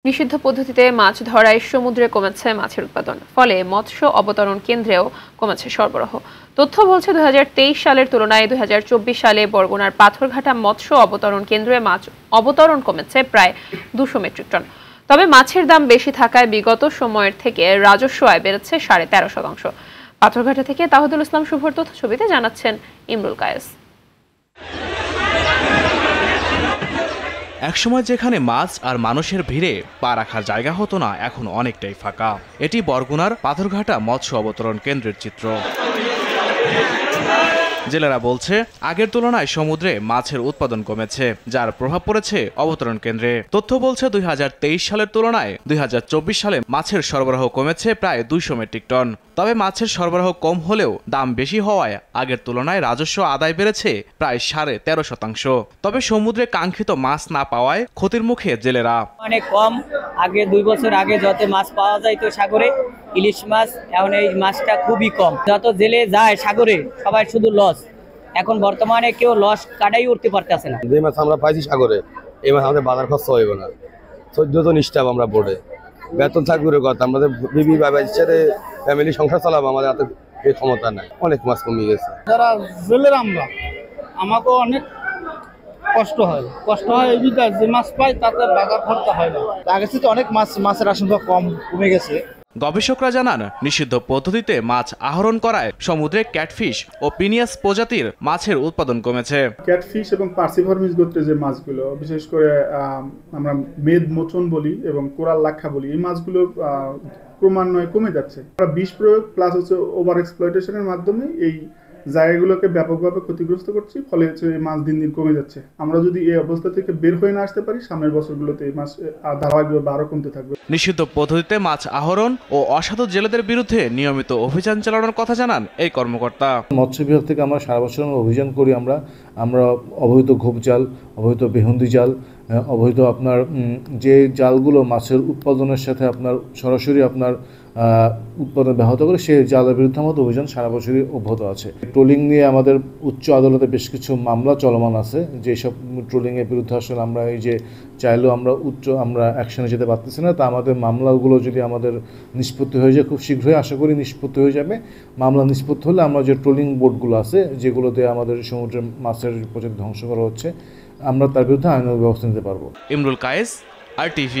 নিষিদ্ধ পদ্ধতিতে মাছ ধরায় সমুদ্রে কমেছে মাছের উৎপাদন, ফলে মৎস্য অবতরণ কেন্দ্রেও কমেছে সরবরাহ। তথ্য বলছে 2023 সালের তুলনায় 2024 সালে বরগুনার পাথরঘাটা মৎস্য অবতরণ কেন্দ্রে মাছ অবতরণ কমেছে প্রায় 200 মেট্রিক টন। তবে মাছের দাম বেশি থাকায় বিগত সময়ের থেকে রাজস্ব আয় বেড়েছে 13.5%। পাথরঘাটা থেকে তাহিদুল ইসলাম শুভর তথ্য ছবিতে জানাচ্ছেন ইমরুল কায়েস। একসময় যেখানে মাছ আর মানুষের ভিড়ে পা রাখার জায়গা হতো না, এখন অনেকটাই ফাঁকা। এটি বরগুনার পাথরঘাটা মৎস্য অবতরণ কেন্দ্রের চিত্র। জেলেরা বলছে আগের তুলনায় সমুদ্রে মাছের উৎপাদন কমেছে, যার প্রভাব পড়েছে অবতরণ কেন্দ্রে। তথ্য বলছে 2023 সালের তুলনায় 2024 সালে মাছের সরবরাহ কমেছে প্রায় 200 মেট্রিক টন। তবে মাছের সরবরাহ কম হলেও দাম বেশি হওয়ায় আগের তুলনায় রাজস্ব আদায় বেড়েছে প্রায় 13.5%। তবে সমুদ্রে কাঙ্ক্ষিত মাছ না পাওয়ায় ক্ষতির মুখে জেলেরা। অনেক কম, আগে 2 বছর আগে যত মাছ পাওয়া যাইতো সাগরে ইলিশ মাছ, এখন এই মাছটা খুবই কম। যত জেলে যায় সাগরে সবাই শুধু লস। এখন বর্তমানে কেউ লস কাটাই উঠতে পারতেছে না। যে মাছ আমরা পাইছি সাগরে, এই মাছ আমাদের বাজার খরচ হইব না। 14 জন স্টাফ আমরা বোর্ডে, বেতন চাকরির কথা, আমাদের বিবি বাবা ইচ্ছাতে ফ্যামিলি সংসার চালাবো, আমাদের হাতে এই ক্ষমতা নাই। অনেক মাছ কমে গেছে। যারা জেলের আমরা, আমাকেও অনেক কষ্ট হয় এই বিধায় যে মাছ পাই তাতে বাজার খরচা হয় না। আগের থেকে অনেক মাছের আশঙ্কা কমে গেছে। গবেষকরা জানান, নিষিদ্ধ পদ্ধতিতে মাছ আহরণ করায় সমুদ্রে ক্যাটফিশ ও পিনিয়াস প্রজাতির মাছের উৎপাদন কমেছে। ক্যাটফিশ এবং পার্সিফরমিস গোত্রের যে মাছগুলো, বিশেষ করে আমরা মেদ মোচন বলি এবং কোরাল লাক্ষা বলি, এই মাছগুলো ক্রমান্বয়ে কমে যাচ্ছে। বিষ প্রয়োগ প্লাস হচ্ছে ওভার এক্সপ্লয়টেশনের মাধ্যমে এই জায়গাগুলোকে ব্যাপকভাবে ক্ষতিগ্রস্ত করছি, ফলে হচ্ছে এই মাছ দিন দিন কমে যাচ্ছে। আমরা যদি এই অবস্থা থেকে বের হয়ে না আসতে পারি, সামনের বছরগুলোতে এই মাছ ধারাবাহিকভাবে আরো কমতে থাকবে। নিষিদ্ধ পদ্ধতিতে মাছ আহরণ ও অসাধু জেলেদের বিরুদ্ধে নিয়মিত অভিযান চালানোর কথা জানান এই কর্মকর্তা। মৎস্য বিভাগ থেকে আমরা সারা বছর অভিযান করি। আমরা অবৈধ ঘোপ জাল, অবৈধ বেহুন্দি জাল, অবৈধ আপনার যে জালগুলো মাছের উৎপাদনের সাথে আপনার সরাসরি আপনার উৎপাদন ব্যাহত করে, সেই জালের বিরুদ্ধে আমাদের অভিযান সারা বছরই অব্যাহত আছে। ট্রোলিং নিয়ে আমাদের উচ্চ আদালতে বেশ কিছু মামলা চলমান আছে, যেসব ট্রোলিংয়ের বিরুদ্ধে আসলে আমরা এই যে চাইলেও আমরা অ্যাকশনে যেতে পারতেছি না। তা আমাদের মামলাগুলো যদি আমাদের নিষ্পত্তি হয়ে যায়, খুব শীঘ্রই আশা করি নিষ্পত্তি হয়ে যাবে। মামলা নিষ্পত্তি হলে আমরা যে ট্রোলিং বোটগুলো আছে, যেগুলোতে আমাদের সমুদ্রের মাছের প্রজাতি ধ্বংস করা হচ্ছে, আমরা তার বিরুদ্ধে আইনানুগ ব্যবস্থা নিতে পারবো। ইমরুল কায়েস, RTV।